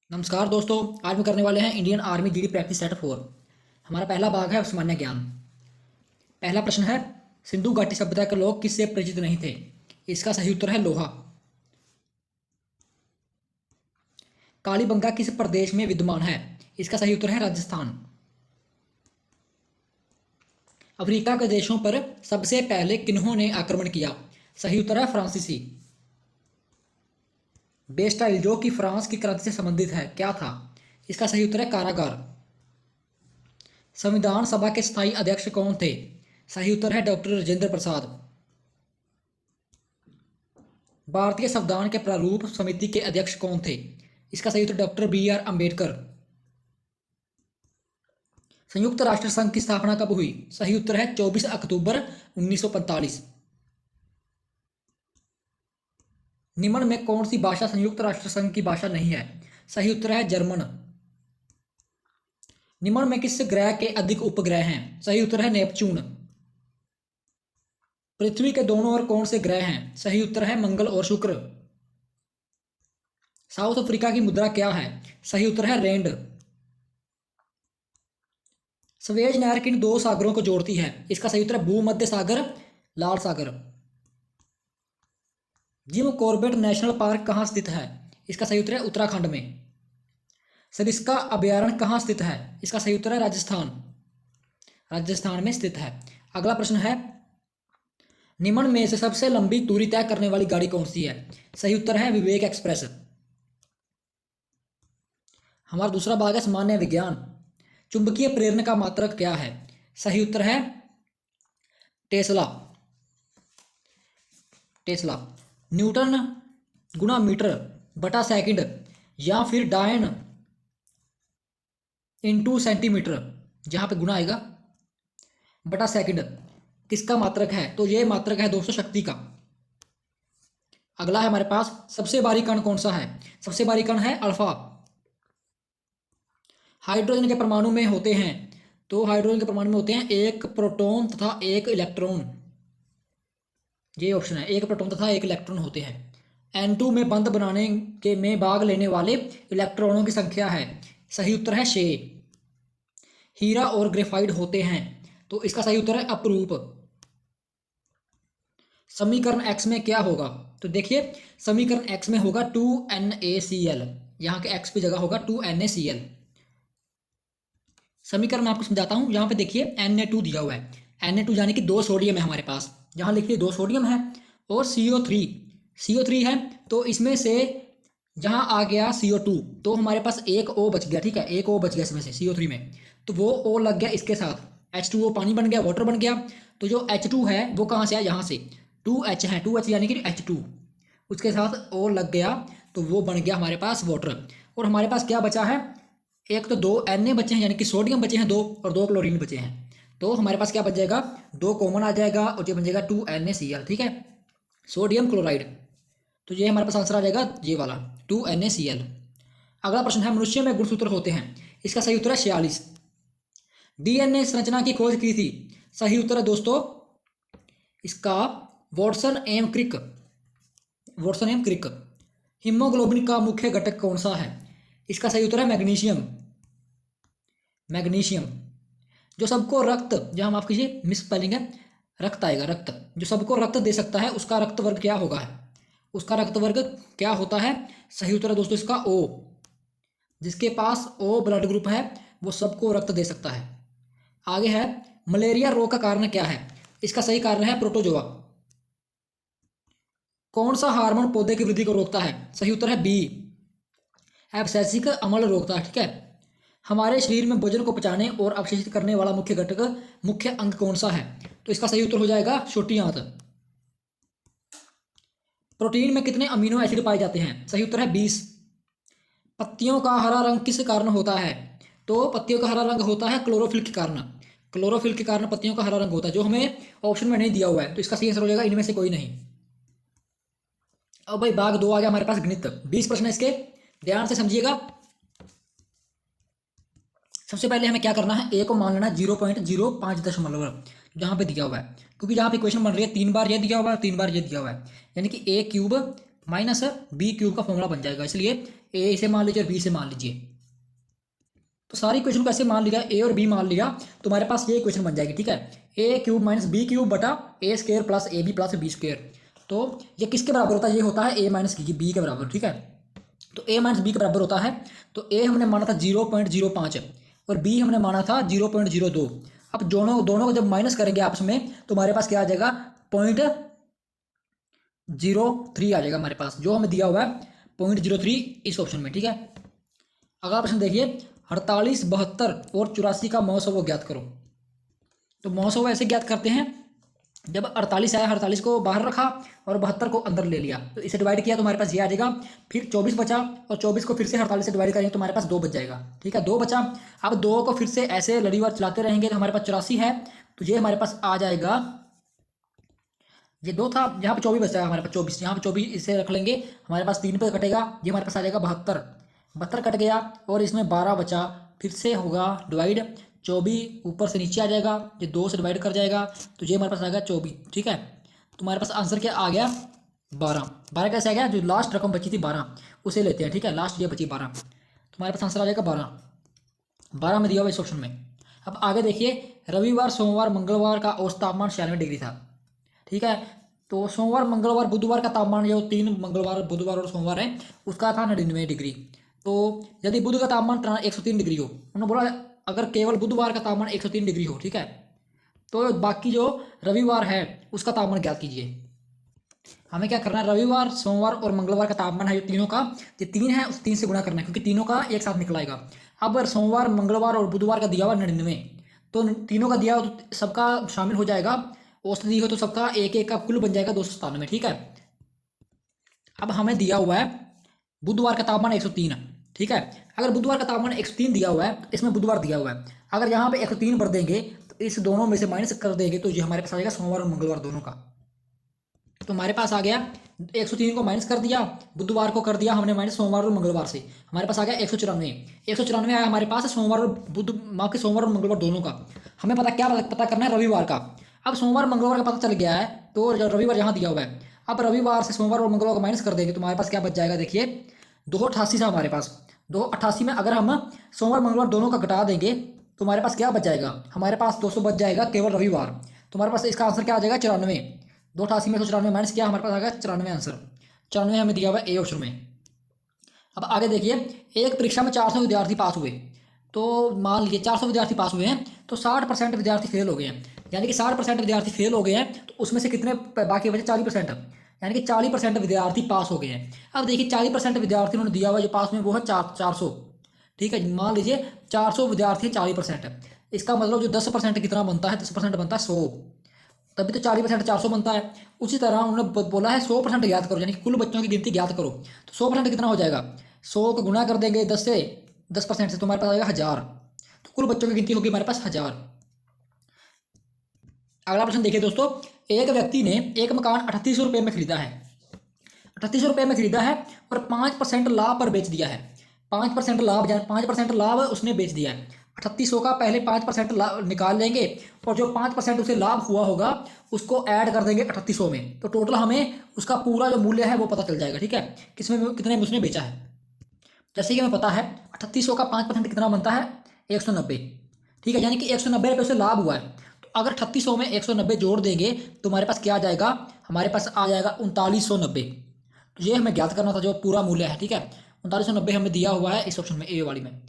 नमस्कार दोस्तों। आज हम करने वाले हैं Indian army GD practice set 4। हमारा पहला भाग है सामान्य ज्ञान। पहला प्रश्न है, सिंधु घाटी सभ्यता के लोग किससे परिचित नहीं थे? इसका सही उत्तर है लोहा। कालीबंगा किस प्रदेश में विद्यमान है? इसका सही उत्तर है राजस्थान। अफ्रीका के देशों पर सबसे पहले किन्होंने आक्रमण किया? सही उत्तर है फ्रांसीसी। बेस्टाइल जो कि फ्रांस की क्रांति से संबंधित है, क्या था? इसका सही उत्तर है कारागार। संविधान सभा के स्थायी अध्यक्ष कौन थे? सही उत्तर है डॉक्टर राजेंद्र प्रसाद। भारतीय संविधान के प्रारूप समिति के अध्यक्ष कौन थे? इसका सही उत्तर डॉक्टर बी आर अम्बेडकर। संयुक्त राष्ट्र संघ की स्थापना कब हुई? सही उत्तर है 24 अक्टूबर 1945। निम्न में कौन सी भाषा संयुक्त राष्ट्र संघ की भाषा नहीं है? सही उत्तर है जर्मन। निम्न में किस ग्रह के अधिक उपग्रह हैं? सही उत्तर है नेपच्यून। पृथ्वी के दोनों ओर कौन से ग्रह हैं? सही उत्तर है मंगल और शुक्र। साउथ अफ्रीका की मुद्रा क्या है? सही उत्तर है रेंड। स्वेज नहर किन दो सागरों को जोड़ती है? इसका सही उत्तर है भूमध्य सागर, लाल सागर। जिम कॉर्बेट नेशनल पार्क कहाँ स्थित है? इसका सही उत्तर है उत्तराखंड में। सरिस्का अभयारण्य कहाँ स्थित है? इसका सही उत्तर है राजस्थान। राजस्थान में स्थित है। अगला प्रश्न है, निम्न में से सबसे लंबी दूरी तय करने वाली गाड़ी कौन सी है? सही उत्तर है विवेक एक्सप्रेस। हमारा दूसरा भाग है सामान्य विज्ञान। चुंबकीय प्रेरण का मात्रक क्या है? सही उत्तर है टेस्ला। टेस्ला। न्यूटन गुणा मीटर बटा सेकंड या फिर डायन इंटू सेंटीमीटर, जहां पे गुणा आएगा, बटा सेकंड किसका मात्रक है? तो ये मात्रक है दोस्तों शक्ति का। अगला है हमारे पास, सबसे भारी कण कौन सा है? सबसे भारी कण है अल्फा। हाइड्रोजन के परमाणु में होते हैं, तो हाइड्रोजन के परमाणु में होते हैं एक प्रोटॉन तथा एक इलेक्ट्रॉन। ये ऑप्शन है, एक प्रोटॉन तथा एक इलेक्ट्रॉन होते हैं। N2 में बंध बनाने के में भाग लेने वाले इलेक्ट्रॉनों की संख्या है? सही उत्तर है 6। हीरा और ग्रेफाइट होते हैं, तो इसका सही उत्तर है अपरूप। समीकरण x में क्या होगा? तो देखिए, समीकरण x में होगा 2NaCl। यहाँ के x की जगह होगा 2NaCl। समीकरण मैं आपको समझाता हूँ। यहाँ पे देखिए Na2 दिया हुआ है। Na2 यानी कि 2 सोडियम है हमारे पास। यहाँ लिखिए 2 सोडियम है और CO3 है, तो इसमें से जहाँ आ गया CO2, तो हमारे पास एक O बच गया। ठीक है, एक O बच गया इसमें से CO3 में, तो वो O लग गया इसके साथ। H2O पानी बन गया, वाटर बन गया। तो जो H2 है वो कहाँ से आया? यहाँ से 2H है, 2H यानी कि H2, उसके साथ O लग गया, तो वो बन गया हमारे पास वाटर। और हमारे पास क्या बचा है? एक तो 2 Na बचे हैं यानी कि सोडियम बचे हैं 2, और 2 क्लोरीन बचे हैं। तो हमारे पास क्या बच जाएगा? 2 कॉमन आ जाएगा और ये बन जाएगा 2NaCl। ठीक है, सोडियम क्लोराइड। तो ये हमारे पास आंसर आ जाएगा ये वाला 2NaCl। अगला प्रश्न है, मनुष्य में गुणसूत्र होते हैं? इसका सही उत्तर है 46। DNA संरचना की खोज की थी? सही उत्तर है दोस्तों इसका वॉटसन एम क्रिक। वॉटसन एम क्रिक। हीमोग्लोबिन का मुख्य घटक कौन सा है? इसका सही उत्तर है मैग्नीशियम। मैग्नीशियम। जो सबको रक्त, जहां माफ कीजिए मिस स्पेलिंग है, रक्त आएगा, रक्त। जो सबको रक्त दे सकता है उसका रक्त वर्ग क्या होगा? उसका रक्त वर्ग क्या होता है? सही उत्तर है दोस्तों इसका O। जिसके पास O ब्लड ग्रुप है वो सबको रक्त दे सकता है। आगे है, मलेरिया रोग का कारण क्या है? इसका सही कारण है प्रोटोजोआ। कौन सा हार्मोन पौधे की वृद्धि को रोकता है? सही उत्तर है बी, एब्सेसिक अम्ल रोकता है। ठीक है, हमारे शरीर में भोजन को पचाने और अवशोषित करने वाला मुख्य घटक, मुख्य अंग कौन सा है? तो इसका सही उत्तर हो जाएगा छोटी आंत। प्रोटीन में कितने अमीनो एसिड पाए जाते हैं? सही उत्तर है 20। पत्तियों का हरा रंग किस कारण होता है? तो पत्तियों का हरा रंग होता है क्लोरोफिल के कारण। क्लोरोफिल के कारण पत्तियों का हरा रंग होता है, जो हमें ऑप्शन में नहीं दिया हुआ है, तो इसका सही आंसर हो जाएगा इनमें से कोई नहीं। अब भाई भाग 2 आ गया हमारे पास, गणित। 20 प्रश्न है इसके, ध्यान से समझिएगा। सबसे पहले हमें क्या करना है? ए को मान लेना 0.05 जहां पे दिया हुआ है, क्योंकि जहां पे इक्वेशन बन रही है 3 बार ये दिया हुआ है, 3 बार ये दिया हुआ है, यानी कि A³ माइनस B³ का फॉर्मूला बन जाएगा। इसलिए ए इसे मान लीजिए और बी से मान लीजिए। तो सारी इक्वेशन को ऐसे मान लिया, ए और बी मान लिया, तो हमारे पास ये इक्वेशन बन जाएगी, ठीक है। A cube minus b cube बटा a square plus a b plus b square. तो ये किसके बराबर होता है? ये होता है ए माइनस बी के बराबर, ठीक है। तो ए माइनस बी के बराबर होता है, तो ए हमने माना था 0.05 और बी हमने माना था 0.02। अब दोनों को जब माइनस करेंगे आपस में तो हमारे पास क्या आ जाएगा? 0.03 आ जाएगा हमारे पास, जो हमें दिया हुआ है 0.03 इस ऑप्शन में, ठीक है। अगला प्रश्न देखिए, 48, 72 और 84 का महोत्सव ज्ञात करो। तो महोत्सव ऐसे ज्ञात करते हैं, जब 48 आया 48 को बाहर रखा और 72 को अंदर ले लिया, तो इसे डिवाइड किया तो हमारे पास ये आ जाएगा। फिर 24 बचा और 24 को फिर से 48 से डिवाइड करेंगे तो हमारे पास 2 बच जाएगा, ठीक है। 2 बचा। अब 2 को फिर से ऐसे लड़ीवार चलाते रहेंगे तो हमारे पास 84 है, तो ये हमारे पास आ जाएगा। ये 2 था, यहाँ पे 24 बचा है हमारे पास, 24 यहाँ पे 24 इसे रख लेंगे, हमारे पास 3 पे कटेगा, ये हमारे पास आ जाएगा 72। 72 कट गया और इसमें 12 बचा, फिर से होगा डिवाइड, 24 ऊपर से नीचे आ जाएगा, ये 2 से डिवाइड कर जाएगा, तो ये हमारे पास आ गया 24, ठीक है। तो हमारे पास आंसर क्या आ गया? 12। 12 कैसे आ गया? जो लास्ट रकम बची थी 12 उसे लेते हैं, ठीक है। लास्ट ये बची 12, तो हमारे पास आंसर आ जाएगा 12। 12 में दिया हुआ इस ऑप्शन में। अब आगे देखिए, रविवार, सोमवार, मंगलवार का औसत तापमान 96 डिग्री था, ठीक है। तो सोमवार, मंगलवार, बुधवार का तापमान, जो 3 मंगलवार, बुधवार और सोमवार है, उसका था 99 डिग्री। तो यदि बुध का तापमान 103 डिग्री हो, उन्होंने बोला अगर केवल बुधवार का तापमान 103 डिग्री हो, ठीक है, तो बाकी जो रविवार है उसका तापमान ज्ञात कीजिए। हमें क्या करना है? रविवार, सोमवार और मंगलवार का तापमान है, तीनों का, ये 3 है, उस 3 से गुणा करना है, क्योंकि तीनों का एक साथ निकल आएगा। अब सोमवार, मंगलवार और बुधवार का दिया हुआ 99, तो तीनों का दिया हुआ तो सबका शामिल हो जाएगा, औसत दी हो तो सबका एक एक का कुल बन जाएगा 297, ठीक है। अब हमें दिया हुआ है बुधवार का तापमान 103, ठीक है। अगर बुधवार का तापमान 103 दिया हुआ है तो इसमें बुधवार दिया हुआ है, अगर यहाँ पे 103 भर देंगे तो इस दोनों में से माइनस कर देंगे तो ये हमारे पास आ जाएगा सोमवार और मंगलवार दोनों का। तो हमारे पास आ गया 103 को माइनस कर दिया, बुधवार को कर दिया हमने माइनस सोमवार और मंगलवार से, हमारे पास आ गया 194। 194 आया हमारे पास सोमवार और सोमवार और मंगलवार दोनों का। हमें पता करना है रविवार का। अब सोमवार मंगलवार का पता चल गया है, तो रविवार यहाँ दिया हुआ है। अब रविवार से सोमवार और मंगलवार को माइनस कर देंगे तो हमारे पास क्या बच जाएगा? देखिए 288 था हमारे पास, 288 में अगर हम सोमवार मंगलवार दोनों का घटा देंगे तो हमारे पास क्या बच जाएगा? हमारे पास 200 बच जाएगा केवल रविवार। तो हमारे पास इसका आंसर क्या आ जाएगा? 94। 288 में 194 माइनस किया, हमारे पास आ गया 94 आंसर। 94 हमें दिया हुआ है ए ऑप्शन में। अब आगे देखिए, एक परीक्षा में 400 विद्यार्थी पास हुए, तो मान लीजिए 400 विद्यार्थी पास हुए हैं, तो 60% विद्यार्थी फेल हो गए हैं, यानी कि 60% विद्यार्थी फेल हो गए हैं, तो उसमें से कितने बाकी बचे? 40%, यानी कि 40% विद्यार्थी पास हो गए हैं। अब देखिए 40% विद्यार्थी उन्होंने दिया हुआ जो पास में वो है 400, ठीक है। मान लीजिए 400 विद्यार्थी 40%, इसका मतलब जो 10% कितना बनता है? 10% बनता है 100, तभी तो 40% 400 बनता है। उसी तरह उन्होंने बोला है 100% ज्ञात करो, यानी कि कुल बच्चों की गिनती ज्ञात करो। तो 100% कितना हो जाएगा? 100 को गुना कर देंगे 10% से, तो हमारे पास आएगा 1000। तो कुल बच्चों की गिनती होगी हमारे पास 1000। अगला प्रश्न देखिए दोस्तों, एक व्यक्ति ने एक मकान 3800 रुपये में खरीदा है, 3800 रुपये में खरीदा है और 5% लाभ पर बेच दिया है। 5% लाभ, 5% लाभ उसने बेच दिया है। 3800 का पहले 5% निकाल लेंगे और जो 5% उसे लाभ हुआ होगा उसको ऐड कर देंगे 3800 में, तो टोटल हमें उसका पूरा जो मूल्य है वो पता चल जाएगा, ठीक है, कितने में उसने बेचा है। जैसे कि हमें पता है 3800 का 5% कितना बनता है? 190, ठीक है, यानी कि 190 रुपये उसे लाभ हुआ है। तो अगर 3800 में 190 जोड़ देंगे तो हमारे पास क्या आ जाएगा? हमारे पास आ जाएगा 3990। तो ये हमें ज्ञात करना था जो पूरा मूल्य है, ठीक है। 3990 हमें दिया हुआ है इस ऑप्शन में, ए वाली में।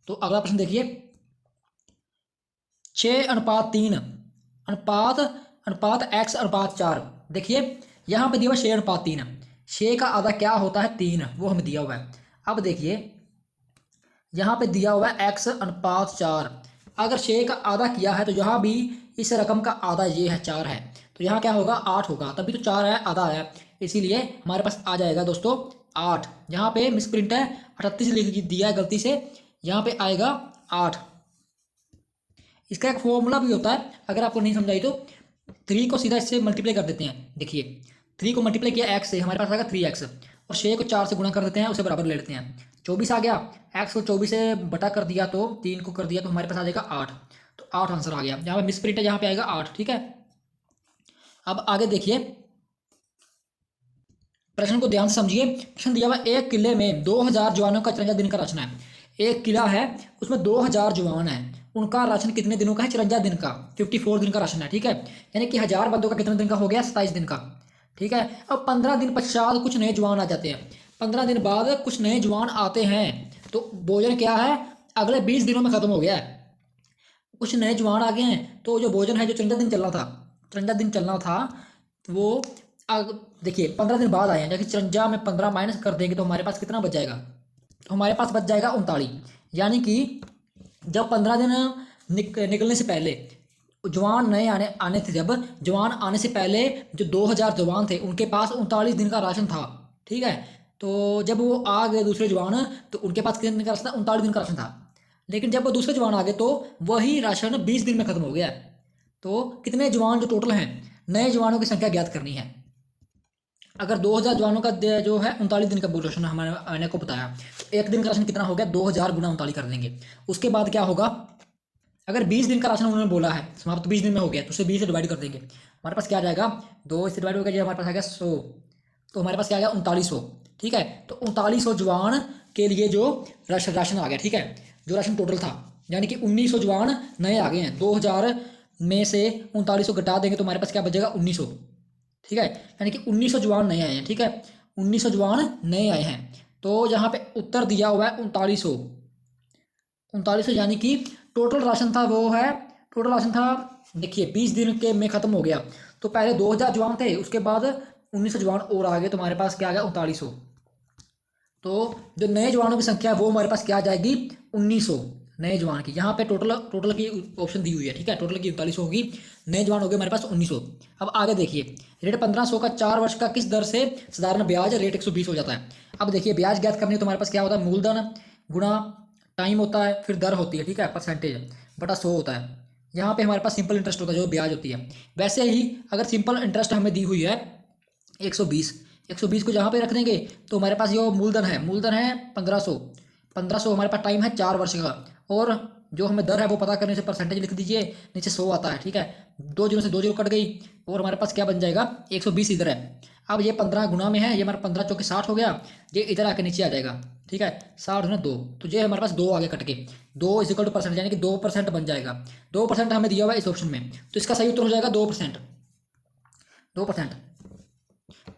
तो अगला प्रश्न देखिए, 6:3 अनुपात x अनुपात 4। देखिए यहाँ पे दिया हुआ 6:3, 6 का आधा क्या होता है? 3, वो हमें दिया हुआ है। अब देखिए यहाँ पे दिया हुआ है x अनुपात 4, अगर 6 का आधा किया है तो यहाँ भी इस रकम का आधा ये है 4 है, तो यहाँ क्या होगा? 8 होगा, तभी तो 4 है, आधा है, इसीलिए हमारे पास आ जाएगा दोस्तों 8। यहाँ पे मिस प्रिंट है, 38 लिख दिया है गलती से, यहाँ पे आएगा 8। इसका एक फॉर्मूला भी होता है, अगर आपको नहीं समझाई तो 3 को सीधा इससे मल्टीप्लाई कर देते हैं। देखिए 3 को मल्टीप्लाई किया x से, हमारे पास आएगा 3x, और 6 को 4 से गुणा कर देते हैं, उसे बराबर ले लेते हैं, 24 आ गया। x को 24 से बटा कर दिया तो 3 को कर दिया तो हमारे पास आ जाएगा 8, तो 8 आंसर आ गया। यहाँ पे मिस प्रिंट है, यहाँ पे आएगा 8, ठीक है। अब आगे देखिए, प्रश्न को ध्यान से समझिए। प्रश्न दिया हुआ एक किले में 2000 जवानों का 54 दिन का राशन है। एक किला है, उसमें 2000 जवान है, उनका राशन कितने दिनों का है? 54 दिन का, 54 दिन का राशन है, ठीक है। यानी कि 1000 बंदों का कितने दिन का हो गया? 27 दिन का, ठीक है। अब 15 दिन पश्चात कुछ नए जवान आ जाते हैं। 15 दिन बाद कुछ नए जवान आते हैं, तो भोजन क्या है? अगले 20 दिनों में खत्म हो गया है। कुछ नए जवान आ गए हैं, तो जो भोजन है, जो 53 दिन चलना था, 53 दिन चलना था, वो देखिए 15 दिन बाद आए हैं। जैसे 53 में 15 माइनस कर देंगे तो हमारे पास कितना बच जाएगा? तो हमारे पास बच जाएगा 39। यानी कि जब 15 दिन निकलने से पहले जवान नए आने आने थे, जब जवान आने से पहले जो 2000 जवान थे उनके पास 39 दिन का राशन था, ठीक है। तो जब वो आ गए दूसरे जवान, तो उनके पास कितने दिन का राशन था? 39 दिन का राशन था। लेकिन जब वो दूसरे जवान आ गए तो वही राशन 20 दिन में खत्म हो गया। तो कितने जवान जो टोटल हैं, नए जवानों की संख्या ज्ञात करनी है। अगर 2000 जवानों का जो है 39 दिन का राशन हमारे मैंने को बताया, तो एक दिन का राशन कितना हो गया? 2000 गुना 39 कर देंगे। उसके बाद क्या होगा? अगर 20 दिन का राशन उन्होंने बोला है समाप्त, 20 दिन में हो गया, तो उसे 20 से डिवाइड कर देंगे। हमारे पास क्या आ जाएगा? 2 से डिवाइड हो गया, हमारे पास आ गया 100, तो हमारे पास क्या आ गया? 3900, ठीक है। तो 3900 जवान के लिए जो राशन आ गया, ठीक है, जो राशन टोटल था। यानी कि 1900 जवान नए आ गए हैं। 2000 में से 3900 घटा देंगे तो हमारे पास क्या बचेगा? 1900, ठीक है। यानी कि 1900 जवान नए आए हैं, ठीक है, 1900 जवान नए आए हैं। तो यहाँ पे उत्तर दिया हुआ है 3900, 3900, यानी कि टोटल राशन था वो है, टोटल राशन था, देखिए 20 दिन के में खत्म हो गया। तो पहले 2000 जवान थे, उसके बाद 1900 जवान और आ गए, तो हमारे पास क्या आ गया? 3900। तो जो नए जवानों की संख्या है वो हमारे पास क्या आ जाएगी? 1900 नए जवान की। यहाँ पे टोटल टोटल की ऑप्शन दी हुई है, ठीक है, टोटल की 3900 होगी, नए जवान हो गए हमारे पास 1900। अब आगे देखिए, रेट 1500 का 4 वर्ष का किस दर से साधारण ब्याज रेट 120 हो जाता है। अब देखिए ब्याज ज्ञात करनी है तो हमारे पास क्या होता है? मूलधन गुणा टाइम होता है, फिर दर होती है, ठीक है, परसेंटेज बटा 100 होता है। यहाँ पे हमारे पास सिंपल इंटरेस्ट होता है, जो ब्याज होती है। वैसे ही अगर सिंपल इंटरेस्ट हमें दी हुई है 120, 120 को जहाँ पे रख देंगे तो हमारे पास जो मूलधन है, मूलधन है 1500, 1500 हमारे पास टाइम है 4 वर्ष का, और जो हमें दर है वो पता करने से परसेंटेज लिख दीजिए, नीचे 100 आता है, ठीक है। 2 जीरो से 2 जीरो कट गई और हमारे पास क्या बन जाएगा? 120 इधर है। अब ये 15 गुना में है, ये हमारा 15 चौके 60 हो गया, ये इधर आके नीचे आ जाएगा, ठीक है, 60 है 2, तो ये हमारे पास 2 आगे कट के 2 इज इक्वल टू परसेंट, यानी कि 2% बन जाएगा। 2% हमें दिया हुआ है इस ऑप्शन में, तो इसका सही उत्तर हो जाएगा 2%, 2%।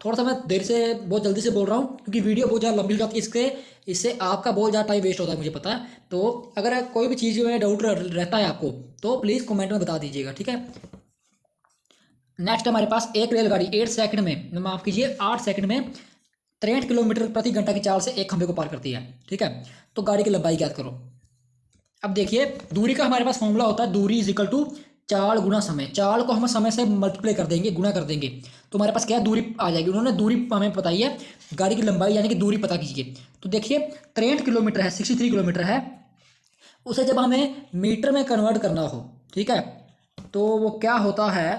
थोड़ा सा मैं देर से बहुत जल्दी से बोल रहा हूँ क्योंकि वीडियो बहुत ज़्यादा लंबी हो जाती है, इससे आपका बहुत ज़्यादा टाइम वेस्ट होता है, मुझे पता है। तो अगर कोई भी चीज़ में डाउट रहता है आपको तो प्लीज़ कमेंट में बता दीजिएगा, ठीक है। नेक्स्ट हमारे पास एक रेलगाड़ी 8 सेकंड में, माफ कीजिए 8 सेकंड में 63 किलोमीटर प्रति घंटा की चाल से एक खंभे को पार करती है, ठीक है। तो गाड़ी की लंबाई ज्ञात करो। अब देखिए दूरी का हमारे पास फॉर्मूला होता है, दूरी इज इक्वल टू चाल गुना समय। चाल को हम समय से मल्टीप्लाई कर देंगे, गुना कर देंगे, तो हमारे पास क्या दूरी आ जाएगी। उन्होंने दूरी हमें बताई है, गाड़ी की लंबाई यानी कि दूरी पता कीजिए। तो देखिए 63 किलोमीटर है, 63 किलोमीटर है, उसे जब हमें मीटर में कन्वर्ट करना हो, ठीक है, तो वो क्या होता है,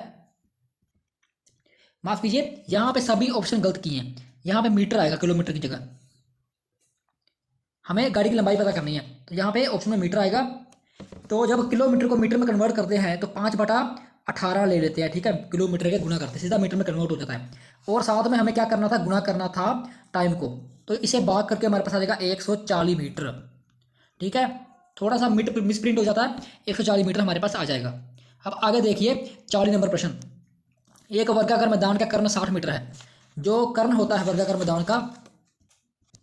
माफ कीजिए यहाँ पे सभी ऑप्शन गलत किए हैं, यहाँ पे मीटर आएगा किलोमीटर की जगह। हमें गाड़ी की लंबाई पता करनी है तो यहाँ पे ऑप्शन में मीटर आएगा। तो जब किलोमीटर को मीटर में कन्वर्ट करते हैं तो 5/18 ले लेते हैं, ठीक है, किलोमीटर के गुना करते हैं, सीधा मीटर में कन्वर्ट हो जाता है। और साथ में हमें क्या करना था? गुना करना था टाइम को, तो इसे भाग करके हमारे पास आ जाएगा 140 मीटर, ठीक है। थोड़ा सा मीटर मिसप्रिंट हो जाता है, 140 मीटर हमारे पास आ जाएगा। अब आगे देखिए 40 नंबर प्रश्न। एक वर्गाकार मैदान का कर्ण 60 मीटर है। जो कर्ण होता है वर्गाकार मैदान का,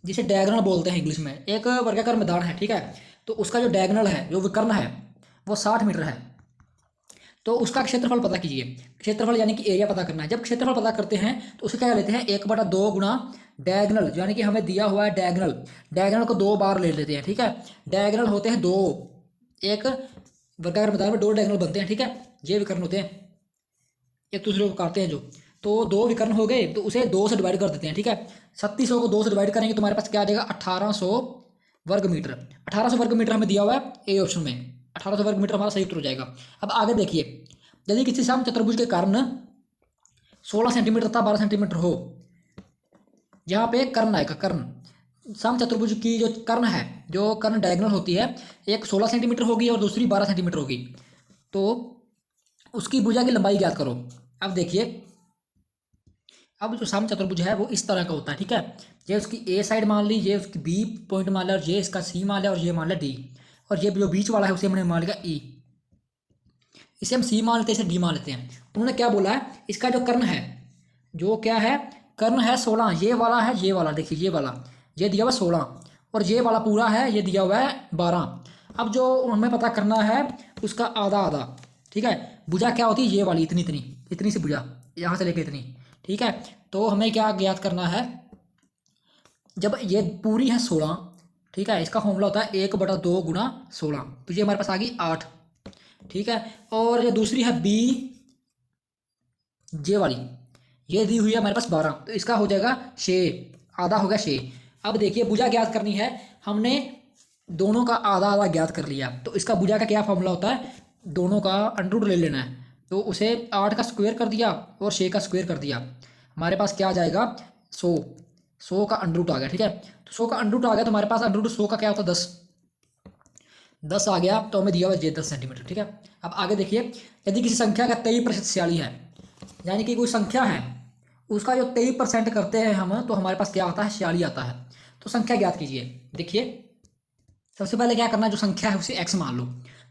जिसे डायगोनल बोलते हैं इंग्लिश में, एक वर्गाकार मैदान है, ठीक है, तो उसका जो डायगोनल है, जो विकर्ण है, वो 60 मीटर है। तो उसका क्षेत्रफल पता कीजिए। क्षेत्रफल यानी कि एरिया पता करना है। जब क्षेत्रफल पता करते हैं तो उसे क्या लेते हैं? 1/2 गुना डायगोनल, यानी कि हमें दिया हुआ है डायगोनल, डायगोनल को 2 बार ले लेते हैं, ठीक है। डायगोनल होते हैं 2, एक वर्गाकार मैदान में 2 डायगोनल बनते हैं, ठीक है, ये विकर्ण होते हैं, एक दूसरे को काटते हैं जो, तो 2 विकर्ण हो गए तो उसे 2 से डिवाइड कर देते हैं, ठीक है। 3600 को 2 से डिवाइड करेंगे तो हमारे पास क्या आ जाएगा? 1800 वर्ग मीटर। 1800 वर्ग मीटर हमें दिया हुआ है ए ऑप्शन में, 1800 वर्ग मीटर हमारा सही उत्तर हो जाएगा। अब आगे देखिए, यदि किसी सम चतुर्भुज के कारण 16 सेंटीमीटर तथा 12 सेंटीमीटर हो, यहाँ पे कर्ण आएगा, कर्ण सम चतुर्भुज की जो कर्ण है, जो कर्ण डायगोनल होती है, एक 16 सेंटीमीटर होगी और दूसरी 12 सेंटीमीटर होगी, तो उसकी भुजा की लंबाई ज्ञात करो। अब देखिए अब जो सम चतुर्भुज है वो इस तरह का होता है, ठीक है। ये उसकी ए साइड मान ली, ये उसकी बी पॉइंट मान लिया, और ये इसका सी मान लिया, और ये मान लिया डी, और ये जो बीच वाला है उसे हमने मान लिया ई। इसे हम सी मान लेते हैं, इसे डी मान लेते हैं। उन्होंने क्या बोला है, इसका जो कर्ण है, जो क्या है, कर्ण है 16, ये वाला है, ये वाला देखिए, ये वाला ये दिया हुआ 16, और ये वाला पूरा है, ये दिया हुआ है 12। अब जो हमें पता करना है उसका आधा आधा, ठीक है। भुजा क्या होती है, ये वाली इतनी इतनी इतनी सी भुजा, यहाँ से लेके इतनी, ठीक है। तो हमें क्या ज्ञात करना है, जब ये पूरी है 16, ठीक है, इसका फॉर्मूला होता है 1/2 गुणा 16, तो ये हमारे पास आ गई 8, ठीक है। और ये दूसरी है बी जे वाली, ये दी हुई है हमारे पास 12, तो इसका हो जाएगा 6, आधा हो गया 6। अब देखिए भुजा ज्ञात करनी है, हमने दोनों का आधा आधा ज्ञात कर लिया, तो इसका भुजा का क्या फॉर्मूला होता है, दोनों का अंडर रूट ले लेना है। तो उसे 8 का स्क्वायर कर दिया और 6 का स्क्वायर कर दिया, हमारे पास क्या आ जाएगा 100 का अंडर रूट आ गया, ठीक है। तो 100 का अंडर रूट आ गया, तो हमारे पास अंडर रूट 100 का क्या होता है 10 आ गया, तो हमें दिया हुआ ये 10 सेंटीमीटर, ठीक है। अब आगे देखिए, यदि किसी संख्या का 23% 46 है, यानी कि कोई संख्या है उसका जो 23% करते हैं हम, तो हमारे पास क्या आता है 46 आता है। तो संख्या ज्ञात कीजिए। देखिए सबसे पहले क्या करना है, जो संख्या है उसे x मान लो।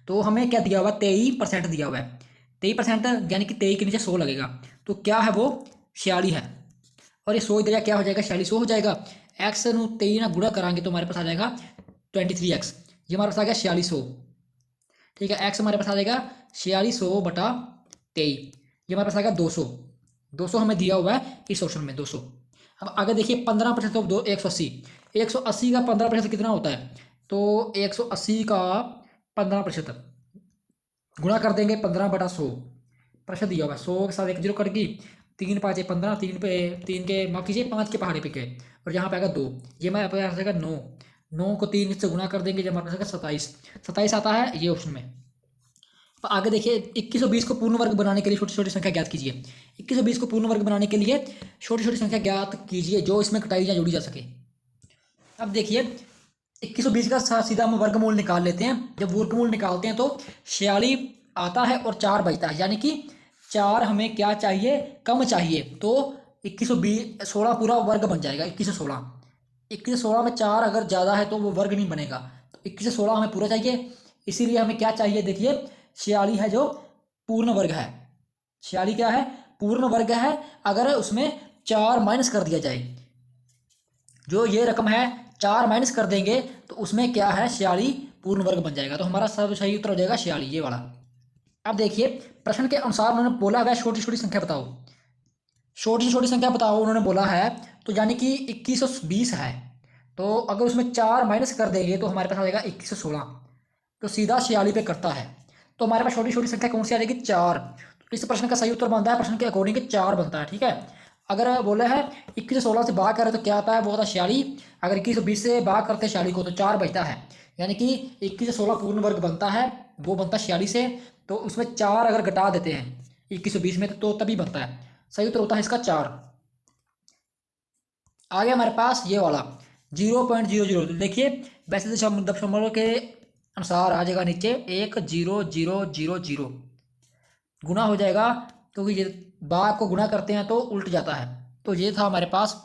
तो हमें क्या दिया हुआ है, 23% दिया हुआ है, 23% यानी कि 23 के नीचे 100 लगेगा, तो क्या है वो 46 है, और ये 100 इधर क्या हो जाएगा 46 हो जाएगा। एक्स ਨੂੰ 23 ना गुणा कराएंगे तो हमारे पास आ जाएगा 23x, ये हमारे पास आ गया 4600, ठीक है। एक्स हमारे पास आ जाएगा 4600/23, ये हमारे पास आ गया 200, 200 हमें दिया हुआ है इस ऑप्शन में 200। अब आगे देखिए 15% तो 180, 180 का 15% कितना होता है, तो 180 का 15% गुणा कर देंगे 15/100, प्रतिशत दिया हुआ है, 100 के साथ एक जीरो कट गई, 3 5 15, 3 के माफ कीजिए 5 के पहाड़े पे के, और यहाँ पे आएगा 2, ये हमारे पास आएगा 9, 9 को 3 से गुणा कर देंगे, जब हमारे पास आएगा 27 आता है ये ऑप्शन में। अब आगे देखिए 2120 को पूर्ण वर्ग बनाने के लिए छोटी छोटी संख्या ज्ञात कीजिए। 2120 को पूर्ण वर्ग बनाने के लिए छोटी छोटी संख्या ज्ञात कीजिए जो इसमें घटाई या जोड़ी जा सके। अब देखिए 2120 का सीधा हम वर्गमूल निकाल लेते हैं। जब वर्गमूल निकालते हैं तो 46 आता है और 4 बचता है, यानी कि 4 हमें क्या चाहिए, कम चाहिए, तो 2120 16 पूरा वर्ग बन जाएगा। 2116 में 4 अगर ज़्यादा है तो वो वर्ग नहीं बनेगा, तो 2116 हमें पूरा चाहिए, इसीलिए हमें क्या चाहिए, देखिए 46 है जो पूर्ण वर्ग है, 46 क्या है पूर्ण वर्ग है। अगर उसमें 4 माइनस कर दिया जाए, जो ये रकम है 4 माइनस कर देंगे तो उसमें क्या है 46 पूर्ण वर्ग बन जाएगा, तो हमारा सब सही उत्तर हो जाएगा 46 ये वाला। अब देखिए प्रश्न के अनुसार उन्होंने बोला है छोटी छोटी संख्या बताओ, छोटी छोटी संख्या बताओ उन्होंने बोला है, तो यानी कि 2120 है, तो अगर उसमें 4 माइनस कर देंगे तो हमारे पास आ जाएगा 2116, तो सीधा 46 पे करता है, तो हमारे पास छोटी छोटी संख्या कौन सी आ जाएगी 4। तो इस प्रश्न का सही उत्तर बनता है प्रश्न के अकॉर्डिंग 4 बनता है, ठीक है। अगर बोले हैं 2116 से भाग करें तो क्या आता है, वो होता है 46, अगर 2120 से भाग करते हैं 46 को तो 4 बचता है, यानी कि 2116 पूर्ण वर्ग बनता है, वो बनता है 46 से, तो उसमें 4 अगर घटा देते हैं 2120 में तो तभी बनता है, सही उत्तर होता है इसका 4। आगे हमारे पास ये वाला 0.00, देखिए वैसे दशमलव के अनुसार आ जाएगा नीचे 10000 गुना हो जाएगा, क्योंकि ये भाग को गुना करते हैं तो उल्ट जाता है, तो ये था हमारे पास,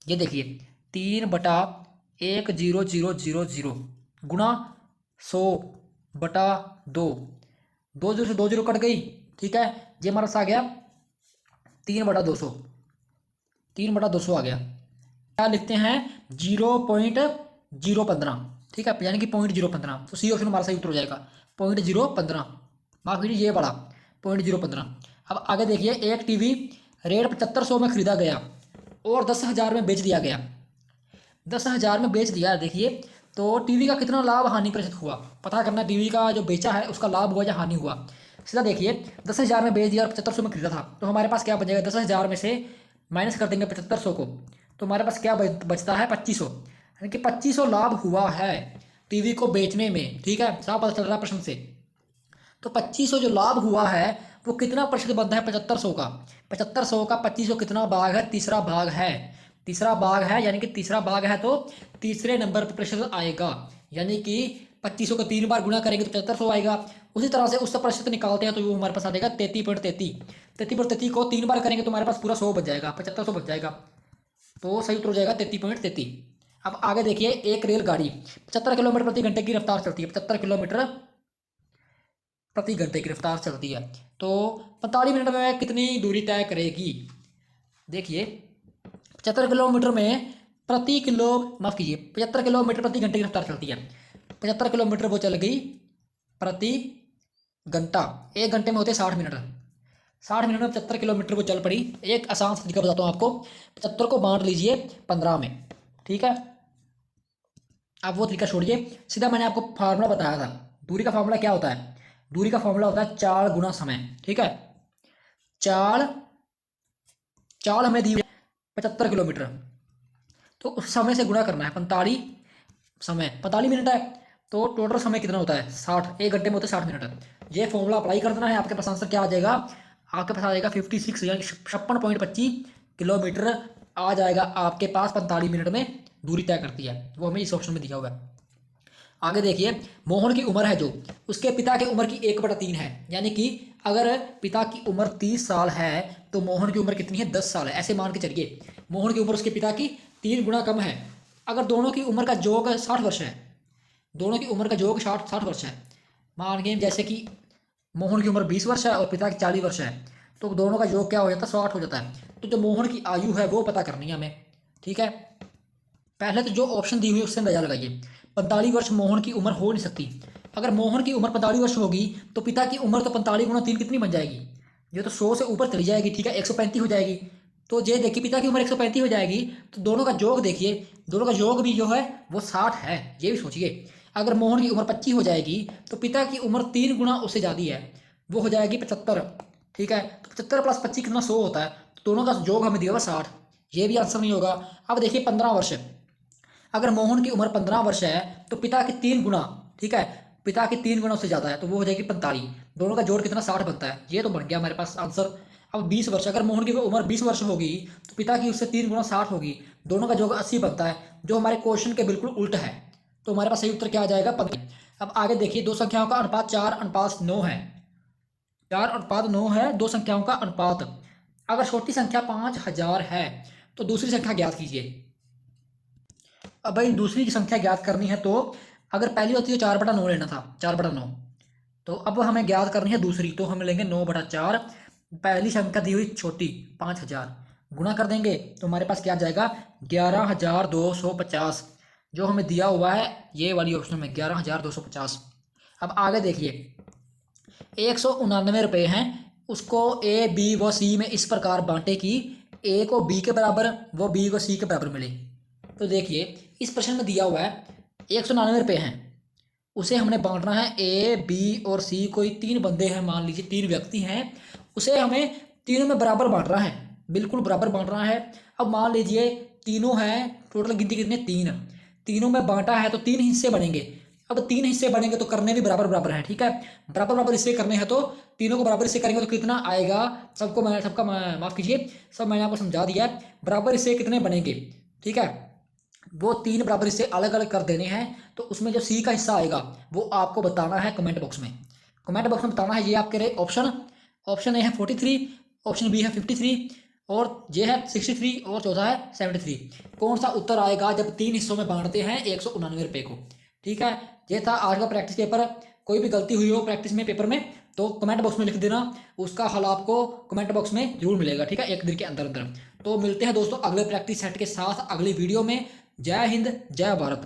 ये देखिए 3/1000 गुना 100/2, 2 0 से 2 0 कट गई, ठीक है। ये हमारा आ गया 3/200, 3/200 आ गया। क्या लिखते हैं 0.015, ठीक है, यानी कि 0.015, तो सी ऑप्शन हमारा सही उत्तर हो जाएगा 0.015, माफ कीजिए ये बड़ा 0.015। अब आगे देखिए एक टीवी रेट 7500 में खरीदा गया और 10,000 में बेच दिया गया, 10,000 में बेच दिया, देखिए तो टीवी का कितना लाभ हानि प्रतिशत हुआ, पता करना टीवी का जो बेचा है उसका लाभ हुआ या हानि हुआ। सीधा देखिए 10,000 में बेच दिया और 7500 में खरीदा था, तो हमारे पास क्या बचेगा, 10,000 में से माइनस कर देंगे 7500 को, तो हमारे पास क्या बचता है 2500, यानी कि 2500 लाभ हुआ है टीवी को बेचने में, ठीक है, साफ पता चल रहा है प्रश्न से। तो 2500 जो लाभ हुआ है वो कितना प्रतिशत बनता है 7500 का, 7500 का 2500 कितना भाग है, तीसरा भाग है, तीसरा भाग है, यानी कि तीसरा भाग है तो तीसरे नंबर पर प्रतिशत आएगा, यानी कि 2500 को 3 बार गुना करेंगे तो 7500 आएगा। उसी तरह से उससे प्रतिशत निकालते हैं तो वो हमारे पास आ जाएगा 33.33। 33.33 को 3 बार करेंगे तो हमारे पास पूरा 100 बच जाएगा, 7500 बच जाएगा। तो सही उत्तर हो जाएगा 33.33। अब आगे देखिए, एक रेलगाड़ी 75 किलोमीटर प्रति घंटे की रफ्तार चलती है, 75 किलोमीटर प्रति घंटे की रफ्तार चलती है, तो 45 मिनट में कितनी दूरी तय करेगी। देखिए 75 किलोमीटर में प्रति किलो माफ़ कीजिए 75 किलोमीटर प्रति घंटे की रफ्तार चलती है। 75 किलोमीटर वो चल गई प्रति घंटा, 1 घंटे में होते 60 मिनट। 60 मिनट में 75 किलोमीटर वो चल पड़ी। एक आसान सा तरीका बताता हूँ आपको, 75 को बांट लीजिए 15 में, ठीक है। अब वो तरीका छोड़िए, सीधा मैंने आपको फार्मूला बताया था। दूरी का फार्मूला क्या होता है? दूरी का फार्मूला होता है चाल गुना समय, ठीक है। चाल हमें दी 75 किलोमीटर, तो उस समय से गुणा करना है 45 समय, 45 मिनट है, तो टोटल समय कितना होता है 60, 1 घंटे में होते 60 मिनट। ये फॉर्मूला अप्लाई कर देना है, आपके पास आंसर क्या आ जाएगा? आपके पास आ जाएगा 56 यानी 56.25 किलोमीटर आ जाएगा आपके पास 45 मिनट में दूरी तय करती है। वो हमें इस ऑप्शन में दिया हुआ है। आगे देखिए, मोहन की उम्र है जो, उसके पिता की उम्र की 1/3 है, यानी कि अगर पिता की उम्र 30 साल है तो मोहन की उम्र कितनी है? 10 साल है। ऐसे मान के चलिए मोहन की उम्र उसके पिता की 3 गुना कम है। अगर दोनों की उम्र का योग 60 वर्ष है, दोनों की उम्र का योग 60 वर्ष है, मान गए जैसे कि मोहन की उम्र 20 वर्ष है और पिता की 40 वर्ष है, तो दोनों का योग क्या हो जाता है? 60 हो जाता है। तो जो मोहन की आयु है वो पता करनी है हमें, ठीक है। पहले तो जो ऑप्शन दी हुई है उससे अंदाजा लगाइए। 45 वर्ष मोहन की उम्र हो नहीं सकती। अगर मोहन की उम्र 45 वर्ष होगी तो पिता की उम्र तो 45 गुना 3 कितनी बन जाएगी? ये तो 100 से ऊपर चली जाएगी, ठीक है, 135 हो जाएगी। तो ये देखिए पिता की उम्र 135 हो जाएगी, तो दोनों का योग देखिए, दोनों का योग भी जो है वो 60 है। ये भी सोचिए, अगर मोहन की उम्र 25 हो जाएगी तो पिता की उम्र 3 गुना उससे ज़्यादा है, वो हो जाएगी 75, ठीक है। तो 75 + 25 कितना? 100 होता है। तो दोनों का योग हमें दिया हुआ 60, ये भी आंसर नहीं होगा। अब देखिए 15 वर्ष, अगर मोहन की उम्र 15 वर्ष है तो पिता के 3 गुना, ठीक है, पिता के 3 गुना उससे ज़्यादा है, तो वो हो जाएगी 45। दोनों का जोड़ कितना? 60 बनता है। ये तो बन गया हमारे पास आंसर। अब 20 वर्ष, अगर मोहन की उम्र 20 वर्ष होगी तो पिता की उससे 3 गुना 60 होगी, दोनों का जोड़ 80 बनता है, जो हमारे क्वेश्चन के बिल्कुल उल्टा है। तो हमारे पास सही उत्तर क्या आ जाएगा? 15। अब आगे देखिए, दो संख्याओं का अनुपात 4:9 है। 4:9 है दो संख्याओं का अनुपात। अगर छोटी संख्या 5000 है तो दूसरी संख्या ज्ञात कीजिए। अब भाई दूसरी की संख्या ज्ञात करनी है, तो अगर पहली होती है 4/9 लेना था, 4/9, तो अब हमें ज्ञात करनी है दूसरी, तो हम लेंगे 9/4। पहली संख्या दी हुई छोटी 5000, गुना कर देंगे तो हमारे पास क्या आ जाएगा? 11250, जो हमें दिया हुआ है ये वाली ऑप्शन में 11250। अब आगे देखिए, 199 रुपये हैं, उसको ए बी व सी में इस प्रकार बांटे कि ए को बी के बराबर व बी को सी के बराबर मिले। तो देखिए इस प्रश्न में दिया हुआ है 199 रुपये हैं, उसे हमने बांटना है ए बी और सी। कोई 3 बंदे हैं, मान लीजिए 3 व्यक्ति हैं, उसे हमें तीनों में बराबर बांटना है, बिल्कुल बराबर बांटना है। अब मान लीजिए तीनों हैं, टोटल गिनती कितने? 3। तीनों में बांटा है तो 3 हिस्से बनेंगे। अब 3 हिस्से बनेंगे तो करने भी बराबर बराबर हैं, ठीक है। बराबर बराबर हिस्से करने हैं तो तीनों को बराबर हिस्से करेंगे तो कितना आएगा? सबका माफ़ कीजिए, सब मैंने आपको समझा दिया है। बराबर हिस्से कितने बनेंगे, ठीक है, वो 3 बराबर हिस्से अलग अलग कर देने हैं। तो उसमें जो सी का हिस्सा आएगा वो आपको बताना है कमेंट बॉक्स में। कमेंट बॉक्स में बताना है। ये आपके रहे ऑप्शन ए है 43, ऑप्शन बी है 53, और ये है 63, और चौथा है 73। कौन सा उत्तर आएगा जब 3 हिस्सों में बांटते हैं 199 रुपये को, ठीक है। ये था आज का प्रैक्टिस पेपर। कोई भी गलती हुई हो प्रैक्टिस में, पेपर में, तो कमेंट बॉक्स में लिख देना, उसका हल आपको कमेंट बॉक्स में जरूर मिलेगा, ठीक है, 1 दिन के अंदर अंदर। तो मिलते हैं दोस्तों अगले प्रैक्टिस सेट के साथ अगली वीडियो में। जय हिंद, जय भारत।